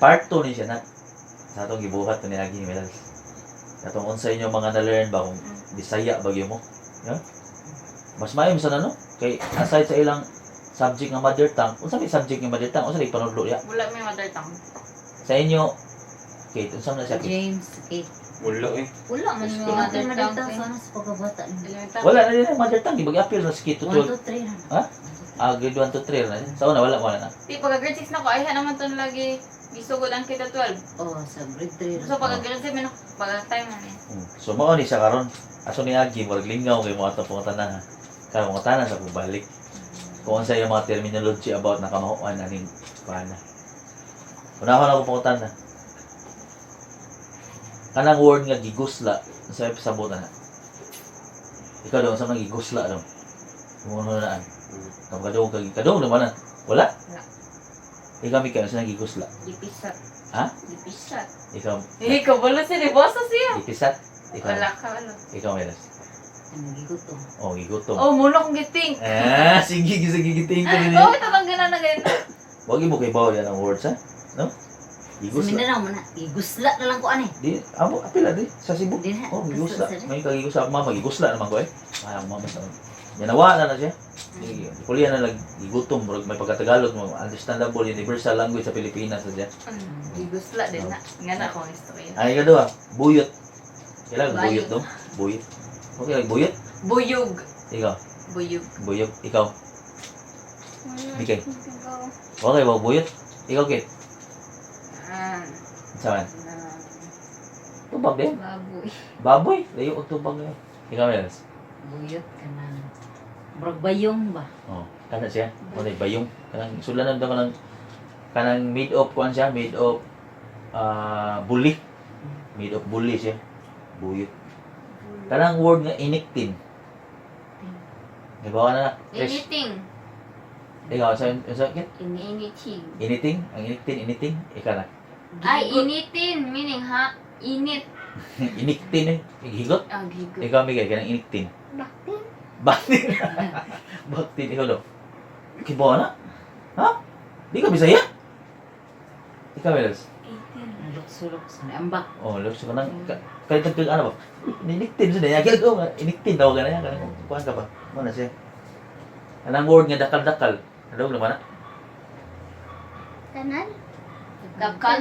part 2 ni siya na. Sa atong gibuhat ni lagi ni Melals. Katong unsa inyo mga na-learn ba kung Bisaya bagyo mo? Yeah? Mas maayo sa no? Kay aside sa ilang subject nga mother tongue, unsa may subject nga mother tongue? Unsa may panudlo ya? Wala may mother tongue. Sa inyo, Kate, unsa man na siya? Kate? James, okay. Wala eh. Wala man yung Kaya mother mother tongue. tongue sana sa pagkabata niya. Elementary. Wala na din ang mother tongue, ibag-appeal na sa Kate 1, 12. 2, 3 na. Ha? Grade 1 to 3 na. Sa una wala na. Di pagka grade 6 na ko, ay naman to lagi gisugod ang kita 12. Oh, sa grade 3 So pagka grade 7 na, pagka time na niya. So mao ni siya karon. Aso ni Agi murag lingaw kay mga atong pangutana. Kaya mga tanan sa pagbalik. Kung sa yung mga terminology about nakamahuan aning kuana. Unahon ako pangutana. Kanang word nga gigusla sa sabot na. Ikaw daw sa mga gigusla daw. Kung naan. Kadong naman na. Wala? Wala. Ikaw Mika, sa gigusla. Gipisat. Ha? Gipisat. Ikaw, Eh, kabalo siya, di bosa siya. ipisat. Ikaw, Wala ka, ano. ikaw Melas. Ano, gigutom. Oh, gigutom. Oh, muna kong giting. Sige, gigiting ko rin. Oh, tatanggalan na ganyan. Wag mo kay bawal yan ang words, ha? No? Sa Gigusla. Mindanao man na. Igusla na lang ko ani. Di, amo, apila di, sa Cebu. Di na. Oh, gigusla. Gusla. May kagigusla, mama, gigusla naman ko eh. Ay, mama sa Yanawa na siya. Kulihan na lang, gigutom, murag may pagkatagalog mo, understandable, universal language sa Pilipinas na siya. Gigusla din na. Nga na akong istorya. Ay, ka doon, buyot. Kailangan Bayot. buyot do? Buyot. Okay, like buyot? Buyog. Ikaw, Buyog. buyog. Ikaw, Bikay. Okay ba, buyot? Ikaw, Kit. Ah, Saan? na. Tubag din. Baboy. Baboy. Layo ang tubag na yun. Ikaw, Melas. Buyot ka na. Murag bayong ba? Oh, kana siya. Ano bayong kanang sulanan daw kanang made of kuan siya, made of bully. Made of bully siya. Buyot. Kanang word nga iniktin. Di ba na? Chris? Anything. Ikaw sa kit? Anything. Anything? Ang iniktin? Ika na. Ay, initin. Meaning, ha? Init. Iniktin eh. Higot? Ah, gigot. Ikaw Miguel, kanang iniktin. Bakit? Baktin. Baktin ikaw do. Kibawa na? Ha? Di ka Bisaya? Ikaw Melas. 18. Sulok sa ambak. Oh, looks ko nang kahit ano ba? Iniktin siya niya. Kaya ko iniktin daw ka na yan. Kuhan ka ba? Ano siya? Anong word nga dakal-dakal? Ano naman na? Tanan? Dakal.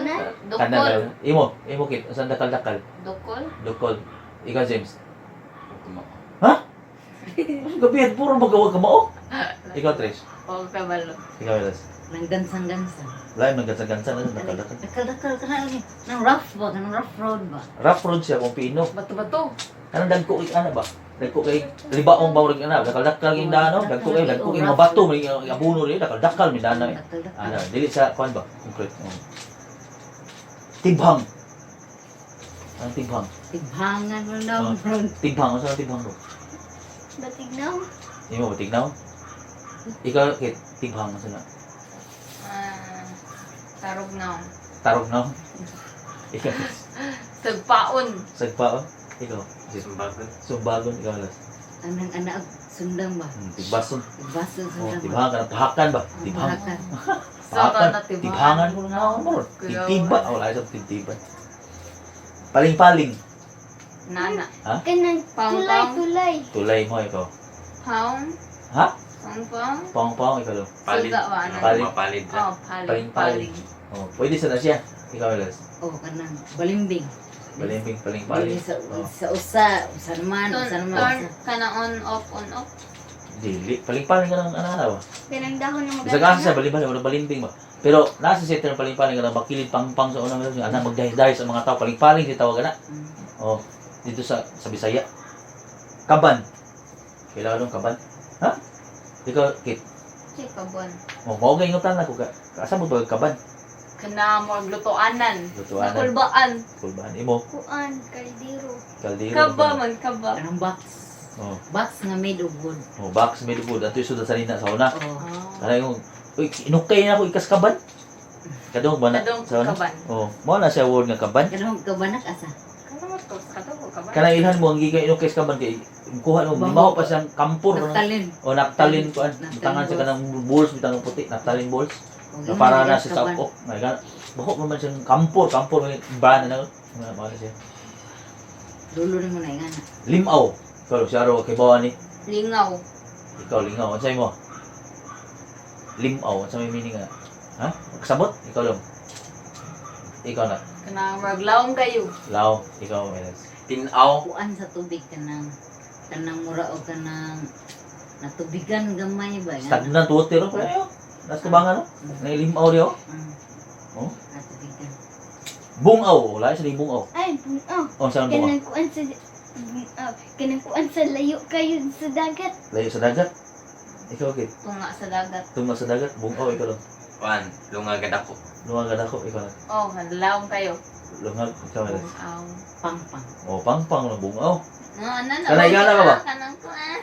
Dukol. Kanal. Imo kit. Saan dakal-dakal? Dukol. Dukol. Ikaw James. Gabi puro magawa ka mo. Ikaw Trish. O kabalo. Ikaw Elas. Nang gansang-gansang. Lain maggansa-gansa na dakal-dakal. Dakal-dakal ka na lagi. Nang rough ba? Nang rough road ba? Rough road siya kung pino. Bato-bato. Anong dagko kay ano ba? Dagko kay libaong bawrag ana, dakal-dakal yung dano, dagko kay mga bato may abuno rin, dakal-dakal may dano. Dakal-dakal. Ano, dili sa kuan ba? Concrete. Tibhang. Ang tibhang. Tibhangan mo daw, Oh. bro. Tibhang, ano sa tibhang bro? Batignaw? Imo ba tignaw? Ikaw kit tibhang sa na. Tarog na. Tarog na. Ikaw Tagpaon. sagpaon. Ikaw. Sumbagan. Sumbagon ikaw las. Anang anak sundang ba? Tibbason. Baso Oh, sundang ba? tibhang ka pahakan ba? Tibhang. Bahakan. Saka na tibangan. Tibhangan ko na mo. Titiba. Wala sa titiba. Paling-paling. Nana. Kanang tulay, tulay. Tulay mo ikaw. Paong. Ha? Paong. Pang-pang ikaw daw. Palid. Suga ba? Palid. Mapalid ka. Oh, paling. Paling. Oh, pwede sa na siya. Ikaw las. Oh, kanang balimbing. Balimbing, Bali paling-paling. sa Oh. usa naman, usa Turn naman. kana on off. Dili. Paling-paling ka ng ano ba? Kanang dahon ng Bisa kasi sa balimbing, wala balimbing ba? Pero nasa sa ng paling-paling ka na bakilid pang-pang sa unang mga anak magdahi-dahi sa mga tao. Paling-paling si tawag na. Oh, dito sa Bisaya. Kaban. Kailangan dong kaban. Ha? Ikaw, Kit. Kabon. Oh, mao gay ngutan ako ka. Asa mo ba kaban? Kana mo lutoanan. Lutuanan. Nakulbaan. Kulbahan imo. kuan, kaldero. Kaldero. Kaba man kaba. Kanang box. Oh, Box nga made of wood. oh box may food. Ato yung sa nina sa una. Oh. Kaya yung, uy, inukay na ako ikas kaban. Kadong ba na? Kadong Sa una? kaban. Oh, mo na siya word nga kaban. Kanang kabanak asa. Kana mo to kadong kaban. Kanang ilhan mo ang gigay inukay sa kaban kay kuha mo limaw pa siyang kampur no? Nagtalin. O naptalin ko Naptalin tangan sa balls. kanang balls bitang puti naptalin balls. Oh, Na yun para ang na sa kaban. sapok. May gan Bako mo man siyang kampor may ban na mga mga siya. Dulo rin mo na yung anak. Limaw. Ikaw siya ro kay bawa ni. Lingaw. Ikaw lingaw, ano sa'yo mo? Limaw, ano sa'yo may meaning nga? Ha? Kasabot? Ikaw lang. Ikaw na. Kanang maglawom kayo. Lao, ikaw Melas. Tinaw. Kuan sa tubig kanang mura o kanang natubigan gamay ba? Stagnant water ko kayo. Nasa tubangan no? Nailimaw niyo. Oh? Natubigan. Bungaw, wala siya ni bungaw. Ay, bunaw. Oh, saan bungaw? Kanang kuan sa bunaw. Kanang kuan sa layo kayo sa dagat. Layo sa dagat. Ikaw kid. Tunga sa dagat. Tungma sa dagat, bungaw ikaw lang. Wan, lungagad ako. Lungag ako, ikaw lang. Oh, lawom kayo. Lungag, ikaw Melas. Aw. Pang-pang. Oh, pang lang bungaw. No, ano na? Kanay gana ka ba? Kanang kuan.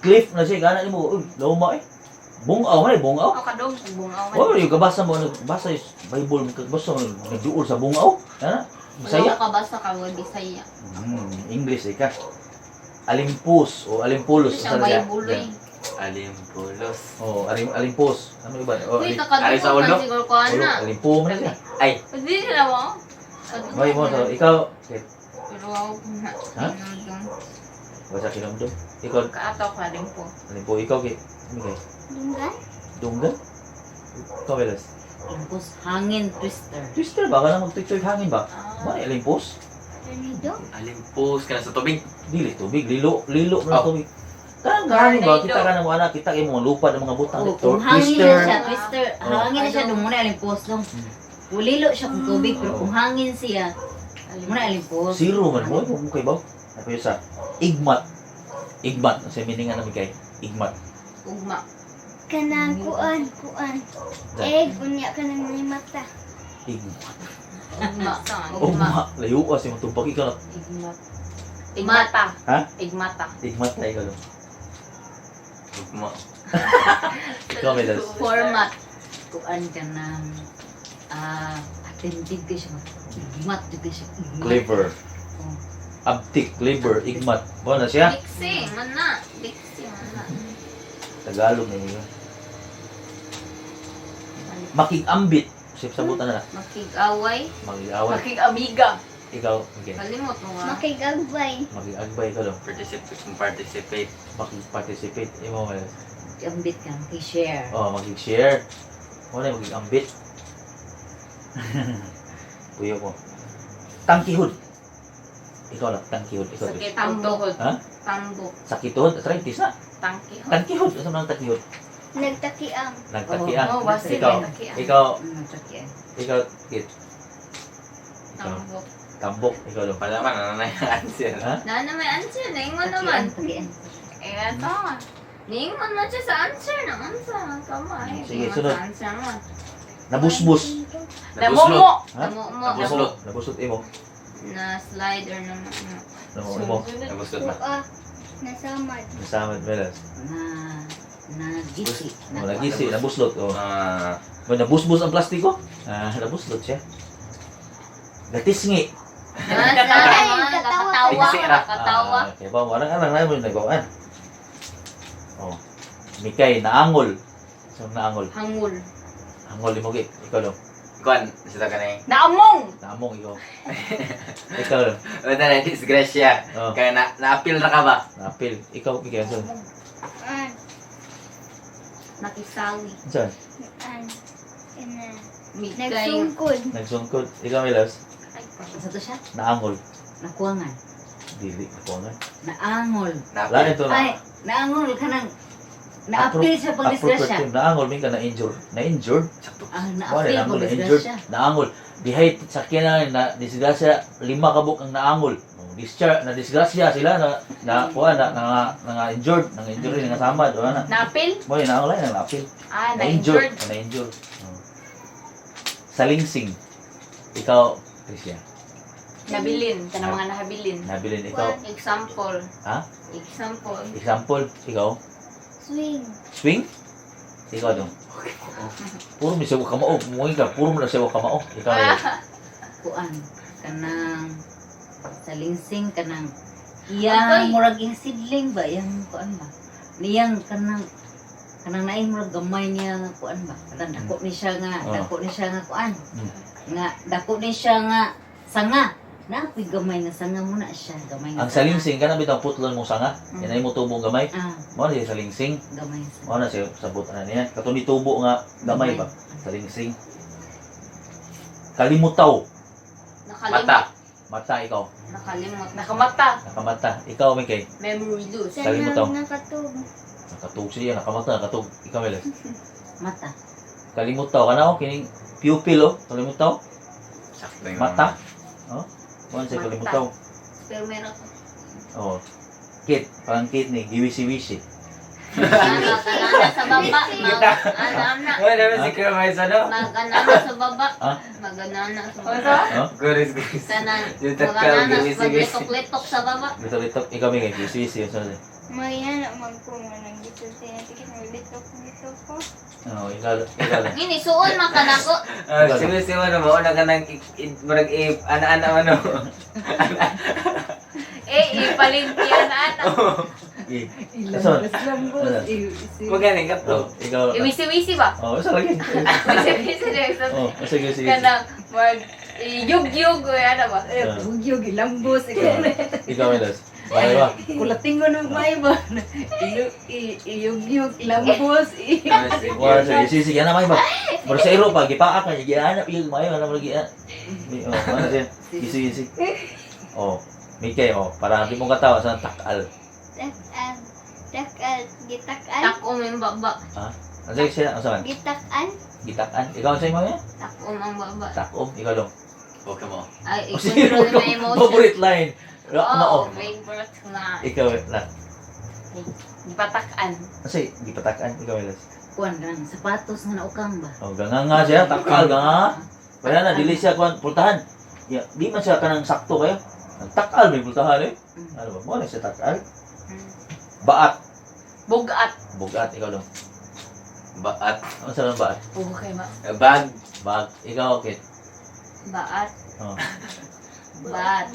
Cliff na siya, gana ni mo. Uy, luma eh. Bungaw, man bungaw. Oh, kadong bungaw man. Oh, yung kabasa mo, nagbasa yung Bible, nagbasa mo, nagduol sa bungaw. Ano? Bisaya? Wala ka basta ka wa Bisaya. English, ika. Alimpus o alimpulos. Ito siyang baybuloy. Alimpulos. Oh, alimpus. Ano iba? Oh, Uy, Ay, sa kakadungog ulo? man siguro ko ana. alimpu mo na siya. Ay, Pwede sila mo? May mo, so, ikaw, okay. Pero ako na. Ha? Tinudong. Wasa kinamdom. Ikaw, Kaataw ka rin po. alimpu, ikaw, okay. Ano kay? Dunggan? Dunggan? Ikaw, Velas. Tapos hangin twister. Twister ba? Ka na mag-twister hangin ba? Ah. Ano, alimpus? Tornado? alimpus ka na sa tubig. Dili, tubig, lilo na Oh. tubig. Kanang gani ba? Tornado. Kita ka na mo anak, kita kayo mga lupa ng mga butang. Oh, kung hangin Twister. na siya, twister, Oh. hangin na siya, doon muna alimpos lang. Ulilo siya kung tubig, pero kung hangin siya, muna alimpos. Zero man mo, mo kay ba? Ako yung sa igmat. Igmat, sa meaning nga namin kay igmat. Ugma. Kanang kuan. Egg, unya ka nang may mata. Igmat. Ugma. Oh, ma, layo ka sa mga tumpag ikaw na. Igmat. Igmata. Ha? Igmata. Igmat na ikaw. Ugma. Ikaw, Melas. Format. Kuan ka ng, attentive ka siya. Igmat juga siya. Igmat. Clever. Oh. Abtik, clever, igmat. Ba na siya? Dixie. Mana. Dixie. Mana. Tagalog na yun. Makig-ambit. Sip sa buta na. Makig-away. Mag-away. Makig-amiga. Ikaw, okay. Kalimot mo nga. Makigagbay. Mag-agbay ikaw lang. Participate. Makig-participate. Imo, Melas. Ambit ka, i-share. Oh, mag-share. Wala yung mag-ambit. Puyo ko. Tangkihod. Ikaw lang, tangkihod. Ikaw, Chris. Sakit ang tuhod. Ha? Tambok. Sakitod, arthritis na. Tangkihod. Tangkihod, ano nang tangkihod? Nagtakiang. Nagtakian. Oh, basta Ikaw, may takian. ikaw, Ano, sakyan. ikaw, kid. Ikaw, Tambok. tambok, ikaw lang. Pala naman, ano na yung answer. Ha? Na may answer. Naingon naman. Takian. Eh, ito. Naingon man siya sa answer. Nang answer. Tama eh. Sige, Naingon sunod. sa answer naman. Nabusbus. Namumo. Ha? Namumo. Nabuslot. Nabusot imo. Na slider naman. Namumo imo. Nabuslot ba? Kuha. Nasamad. Nasamad Melas. Nagisi. Oh, nagisi, nabuslot. Oh. Ah, May nabusbus ang plastiko? Ah, nabuslot siya. Natisngi. Nakatawa. Iksi ra. Nakatawa. Okay ba? Warang na mo nagawaan. Oh. Mikay, naangol. So, naangol. Hangul. Angol mo git. Ikaw lang. kuan, sila ka na eh. Naamong! Naamong ikaw. Ikaw lang. Wala na, disgrasya. Oh, Kaya na-appeal na ka ba? na-appeal. Ikaw, Mikay. Saan? An. Nakisawi. Saan? An. Ina. Mikay. Nagsungkod. Nagsungkod. Ikaw, Milas. Sa to siya, Naangol. nakuwangan. Dili. Ako nga. Naangol. Wala Na-appeal. ito na. Ay, naangol ka nang, na-appeal sa pagdisgrasya. Appropriate term. Naangol, min ka na-injured. Na-injured? Sakto. Ah, Wala, na-appeal naangol, pagdisgrasya. na-injured. Naangol. Dihay, sakyan na disgrasya, 5 kabuk ang naangol. Discharge, na disgrasya sila na injured, injury nga samad, wala na. Napil? Mo naangol ay na-appeal. Ah, Na-injured, na-injured. na-injured. Salingsing. Ikaw, Tricia. Nabilin. Ka mga nahabilin. Nabilin ikaw. Example. Ha? Example. Example, ikaw. Swing. Swing? Ikaw dong. Puro mi siya kamao. Muwi ka, puro mo na siya kamao. Ikaw yun. Kuan, kanang, salingsing, kanang, Okay. iyang murag yung sidling ba? Yang kuan ba? Niyang kanang, kanang naay murag gamay niya nga kuan ba. Kanang dako ni siya nga, Oh. dako ni siya nga kuan. Hmm. Nga dako ni siya nga sanga. Napoy gamay nga sanga mo na siya, gamay nga. Ang salingsing kana bitang putlon mo sanga. Mm. Yan ay mo tubo gamay. Ah, Mo na siya salingsing. gamay sa. Mo na siya sabot ana niya. Katong tubo nga gamay ba? Salingsing. Kalimutaw. Mata. Mata ikaw. Nakalimot. Nakamata. Nakamata. Ikaw may kay. Memory loss. Kalimutan. Nakatog. Nakatug siya. Nakamata. Nakatug. Ikaw may Mata. kalimutaw ka na o. Kining pupil o. Kalimutaw. Sakto yung Mata. Oh. Mo na siya Mata. kalimutaw. Pero meron ko. Oh. Kit. Parang kit ni. Giwisi-wisi. Kanana sa baba. Mag-anana. Wala naman si Kuya Mars, ano? Mag-anana sa baba. Ah? Mag-anana sa Ano baba. Oh. Guris, guris. Kanang Yung tatkal, mag-anana. giwisi-wisi. Maglitok-litok sa baba. Litok-litok. Ikaw may kay. Giwisi-wisi. Ano siya? Maya na magpunga ng dito siya. Tikit mo litok ko. Oh. Ikaw. Ikaw. Ngini, suon makanako. Sige, ano ba? Una ka nang murag ana-ana ano. Palimpian na ana. Saan? Magaling ka Oh. to. Ikaw. Iwisi-wisi ba? Oh. Isa lagi. Wisi-wisi na. Oh. Sige. Sige. Kana, mag, yug-yug, ano ba? Bugyog ilambos Ikaw may las. Bakit ba? Kulatingon ng may ba. Iyug-yug ilambos. Wala sa isi yan na may ba? Pero sa iro pa gipaak ka giana yung mayo na lagi. Oh, ano siya? Isi. Oh, Mikay oh, para di mo katawa sa takal. Takal. Gitakal. Takom yung baba. Ano siya? Ano saan? Gitakan. Gitakan. Ikaw sa imo ya? Takom ang baba. Takom, ikaw dong. Okay mo. Ay, Oh, sige, i-control mo emotion. favorite line. Rock na Oo, oh. favorite na. Ikaw na. Patakan. Kasi gipatakan ikaw las. Kuan lang sapatos nga naukang ba. Oh, ganga siya, takal ganga. Kaya na dili siya kuan pultahan. Ya, di man siya kanang sakto kayo. Ang takal may pultahan eh. Ano ba? Mo na siya takal. Baat. Bugat. Bugat ikaw dong. Baat. Ano sa baat? Okay ma. Bag. Bag. Ikaw okay. Baat. Oh. Baat.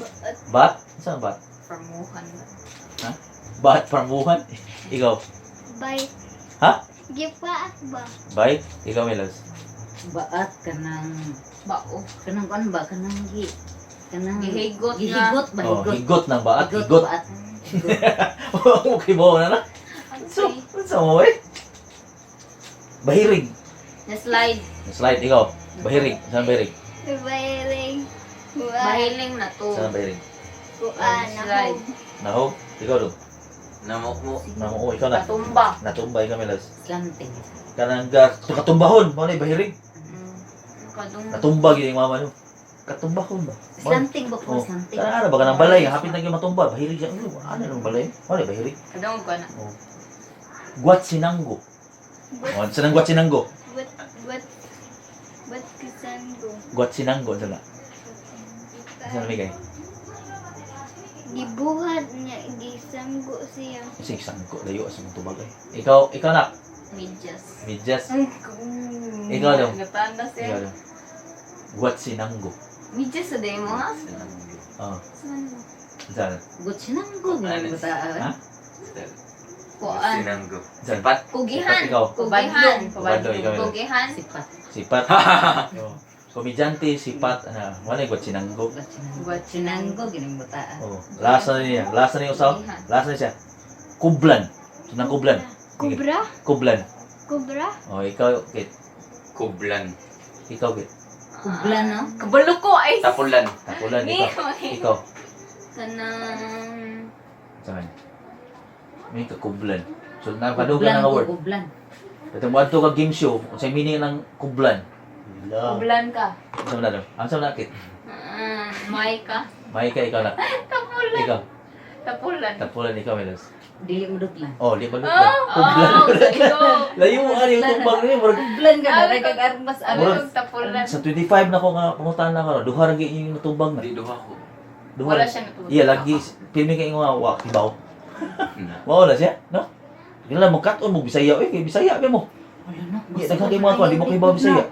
Bat? Saan bat? Permuhan. Bat parmuhan? Ikaw. Bite. Ha? Gipaak ba? Bite? Ikaw Milos. Baat kanang Bao. kuan ba kanang kanang Gihigot na. gihigot ba Oh, higot. higot ng baat. Higot. baat. Okay mo na na. So, sa mo eh? Bahirig. Na-slide. Slide ikaw. Bahirig. Saan bahirig? Bahiling. Kuan. Mahiling na to. Saan bahirig? Kuan. Slide. Nahog? Ikaw dong. Namukmo. Nahog. Ikaw na. Katumba. Natumbay ka Milos. Slanting. Kanang katumbahon. Mo na bahirig. Kadung. Katumbag yung mama nyo. Katumbahon ba? Slanting ba Oh. po slanting? Ano ba ka ng balay? Hapit na yung matumba. Bahirig siya. Ano ng balay? Ano bahirig? Kadung ko na. Guat sinanggo. Oh, saan ang guat sinanggo? But kisango. Guat sinanggo saan na? Saan na may Gibuhat niya. Gisanggo siya. Kasi sangko layo sa mga tubag eh. Ikaw na. Medyas. Medyas. Ikaw daw. Gatanda Ikaw siya. na. Guat sinanggo. Medyas sa demo ha? Oh, Saan? saan? Gut sinanggo Ano? ba ta? Ha? Kuan. Sinanggo. Saan? Sipat. Kugihan. Ikaw. Kugihan. Pabadlo, ikaw na. Kugihan. Sipat. Sipat. Oh. Komedyante, sipat. Ano? Wala yung guat sinanggo. Gut sinanggo gining butaan. Oh. Last na niya. Last na yung usaw. Last na siya. Kublan. Sinang kublan. Kubra? Kublan. Kubra? Oh, ikaw, Kit. Kublan. Ikaw, Kit. Kublan no? Kabalo ko ay. Tapulan. Tapulan, Ni. ikaw. Ikaw. Kanang. Saan? May kakublan. So, napadugan Kublan ng ko award. kublan. Ito mo ka game show. Kung sa'yo meaning ng kublan. Wala. Kublan ka. Ano na daw? Ano sa nakit? Maika. May ka, ikaw na. Tapulan. Ikaw. Tapulan. Tapulan, ikaw, Melos. Dili mo dutlan. Oh, di ba Oh, kublan? Kublan. kayo. Layo mo ano yung tumbang niya. Murag, Kublan ka na kag armas Ano Murag- yung tapulan? sa 25 na ko nga pangutan na ko. Duha rin yung natumbang na. Di duha ko. Duha. Wala siya natulog. Iya, lagi. Filming kayo nga, wak, kibaw. Mao na siya, no? Kailan mo cut on mo Bisaya, kay Bisaya pa mo. Wala na. Iya, daghang kay mga ko, di mo kibaw Bisaya.